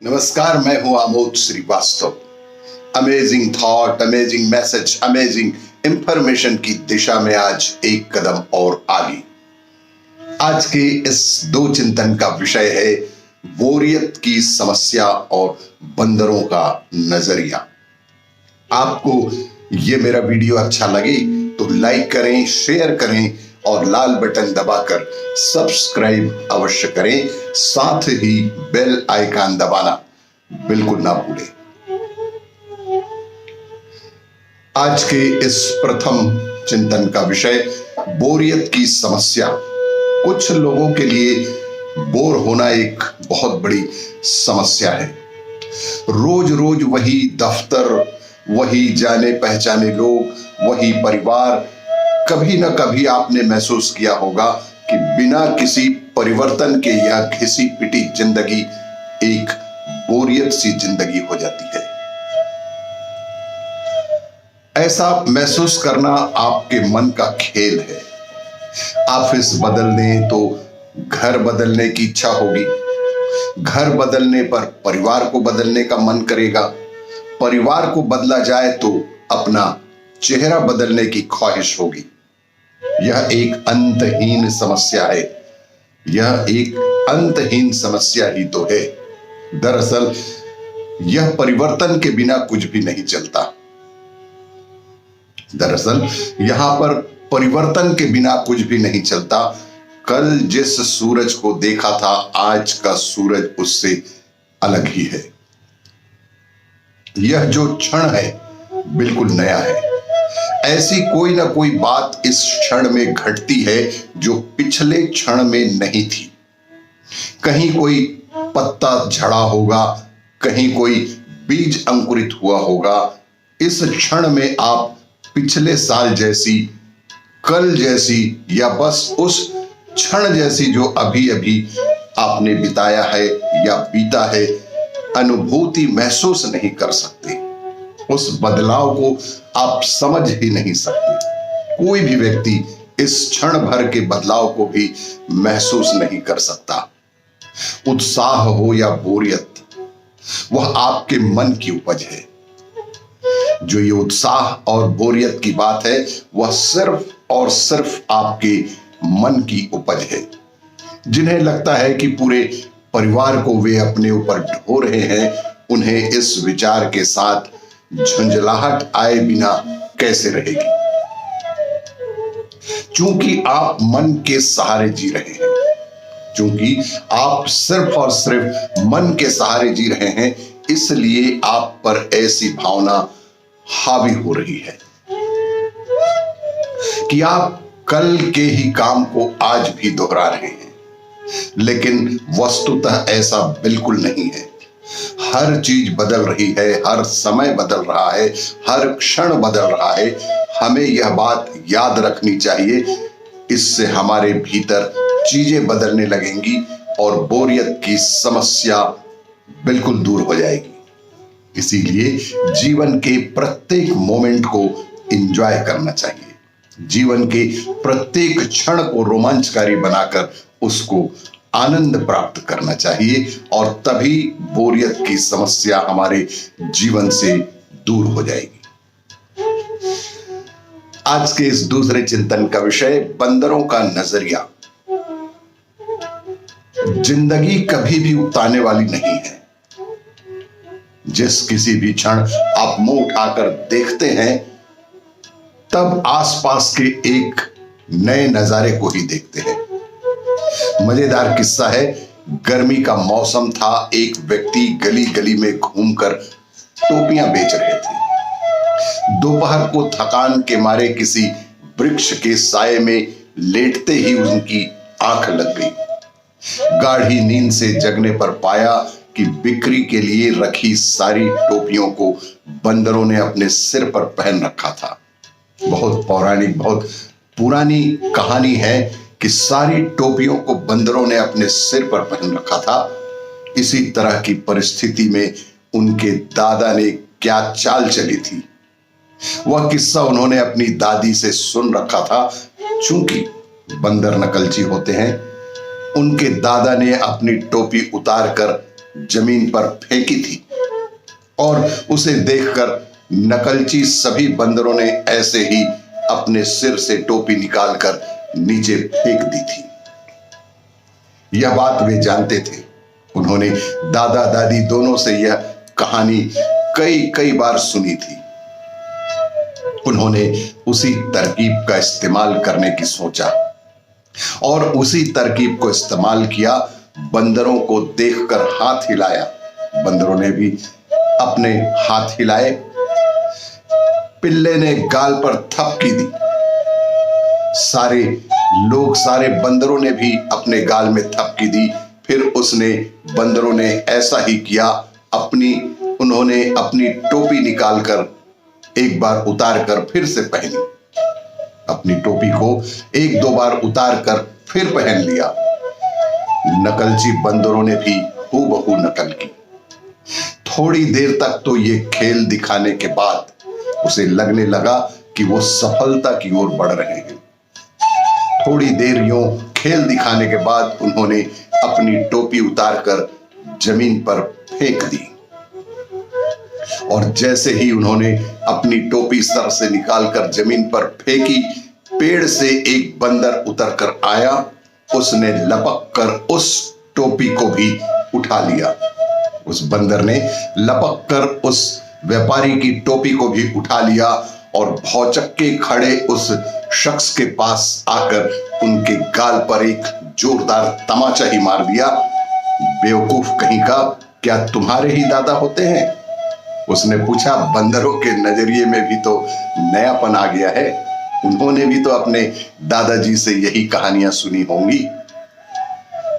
नमस्कार, मैं हूं Amod Shrivastava. Amazing thought, amazing message, amazing information की दिशा में आज एक कदम और आगे। आज के इस दो चिंतन का विषय है बोरियत की समस्या और बंदरों का नजरिया। आपको ये मेरा वीडियो अच्छा लगे तो लाइक करें, शेयर करें और लाल बटन दबाकर सब्सक्राइब अवश्य करें। साथ ही बेल आइकन दबाना बिल्कुल ना भूलें। आज के इस प्रथम चिंतन का विषय बोरियत की समस्या। कुछ लोगों के लिए बोर होना एक बहुत बड़ी समस्या है। रोज रोज वही दफ्तर, वही जाने पहचाने लोग, वही परिवार। कभी ना कभी आपने महसूस किया होगा कि बिना किसी परिवर्तन के यह घिसी पिटी जिंदगी एक बोरियत सी जिंदगी हो जाती है। ऐसा महसूस करना आपके मन का खेल है। ऑफिस बदलने तो घर बदलने की इच्छा होगी, घर बदलने पर परिवार को बदलने का मन करेगा, परिवार को बदला जाए तो अपना चेहरा बदलने की ख्वाहिश होगी। यह एक अंतहीन समस्या है। यह एक अंतहीन समस्या ही तो है। दरअसल यह परिवर्तन के बिना कुछ भी नहीं चलता। दरअसल यहां पर परिवर्तन के बिना कुछ भी नहीं चलता। कल जिस सूरज को देखा था, आज का सूरज उससे अलग ही है। यह जो क्षण है बिल्कुल नया है। ऐसी कोई ना कोई बात इस क्षण में घटती है जो पिछले क्षण में नहीं थी। कहीं कोई पत्ता झड़ा होगा, कहीं कोई बीज अंकुरित हुआ होगा। इस क्षण में आप पिछले साल जैसी, कल जैसी या बस उस क्षण जैसी जो अभी अभी आपने बिताया है या बीता है, अनुभूति महसूस नहीं कर सकते। उस बदलाव को आप समझ ही नहीं सकते। कोई भी व्यक्ति इस क्षण भर के बदलाव को भी महसूस नहीं कर सकता। उत्साह हो या बोरियत, वह आपके मन की उपज है। जो ये उत्साह और बोरियत की बात है, वह सिर्फ और सिर्फ आपके मन की उपज है। जिन्हें लगता है कि पूरे परिवार को वे अपने ऊपर ढो रहे हैं, उन्हें इस विचार के साथ झुंझलाहट आए बिना कैसे रहेगी। चूंकि आप मन के सहारे जी रहे हैं, चूंकि आप सिर्फ और सिर्फ मन के सहारे जी रहे हैं, इसलिए आप पर ऐसी भावना हावी हो रही है कि आप कल के ही काम को आज भी दोहरा रहे हैं। लेकिन वस्तुतः ऐसा बिल्कुल नहीं है। हर चीज बदल रही है, हर समय बदल रहा है, हर क्षण बदल रहा है। हमें यह बात याद रखनी चाहिए। इससे हमारे भीतर चीजें बदलने लगेंगी और बोरियत की समस्या बिल्कुल दूर हो जाएगी। इसीलिए जीवन के प्रत्येक मोमेंट को एंजॉय करना चाहिए। जीवन के प्रत्येक क्षण को रोमांचकारी बनाकर उसको आनंद प्राप्त करना चाहिए और तभी बोरियत की समस्या हमारे जीवन से दूर हो जाएगी। आज के इस दूसरे चिंतन का विषय बंदरों का नजरिया। जिंदगी कभी भी उकताने वाली नहीं है। जिस किसी भी क्षण आप मुंह उठाकर देखते हैं, तब आसपास के एक नए नजारे को ही देखते हैं। मजेदार किस्सा है। गर्मी का मौसम था। एक व्यक्ति गली गली में घूमकर टोपियां बेच रहे थे। दोपहर को थकान के मारे किसी वृक्ष के साये में लेटते ही उनकी आंख लग गई। गाढ़ी नींद से जगने पर पाया कि बिक्री के लिए रखी सारी टोपियों को बंदरों ने अपने सिर पर पहन रखा था। बहुत पौराणिक, बहुत पुरानी कहानी है कि सारी टोपियों को बंदरों ने अपने सिर पर पहन रखा था। इसी तरह की परिस्थिति में उनके दादा ने क्या चाल चली थी, वह किस्सा उन्होंने अपनी दादी से सुन रखा था। चूंकि बंदर नकलची होते हैं, उनके दादा ने अपनी टोपी उतारकर जमीन पर फेंकी थी और उसे देखकर नकलची सभी बंदरों ने ऐसे ही अपने सिर से टोपी निकालकर नीचे फेंक दी थी। यह बात वे जानते थे। उन्होंने दादा दादी दोनों से यह कहानी कई कई बार सुनी थी। उन्होंने उसी तरकीब का इस्तेमाल करने की सोचा और उसी तरकीब को इस्तेमाल किया। बंदरों को देखकर हाथ हिलाया। बंदरों ने भी अपने हाथ हिलाए। पिल्ले ने गाल पर थपकी दी। सारे लोग, सारे बंदरों ने भी अपने गाल में थपकी दी। फिर बंदरों ने ऐसा ही किया। उन्होंने अपनी टोपी निकालकर एक बार उतार कर फिर से पहनी। अपनी टोपी को एक दो बार उतार कर फिर पहन लिया। नकलची बंदरों ने भी हूबहू नकल की। थोड़ी देर तक तो ये खेल दिखाने के बाद उसे लगने लगा कि वो सफलता की ओर बढ़ रहे हैं। थोड़ी देर यूं खेल दिखाने के बाद उन्होंने अपनी टोपी उतारकर जमीन पर फेंक दी और जैसे ही उन्होंने अपनी टोपी सर से निकालकर जमीन पर फेंकी, पेड़ से एक बंदर उतरकर आया। उसने लपक कर उस टोपी को भी उठा लिया। उस बंदर ने लपक कर उस व्यापारी की टोपी को भी उठा लिया और भौचक्के खड़े उस शख्स के पास आकर उनके गाल पर एक जोरदार तमाचा ही मार दिया। बेवकूफ कहीं का, क्या तुम्हारे ही दादा होते हैं? उसने पूछा। बंदरों के नजरिए में भी तो नयापन आ गया है। उन्होंने भी तो अपने दादाजी से यही कहानियां सुनी होंगी।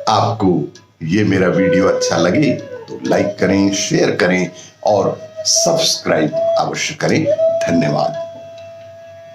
आपको ये मेरा वीडियो अच्छा लगे तो लाइक करें, शेयर करें और सब्सक्राइब अवश्य करें। धन्यवाद।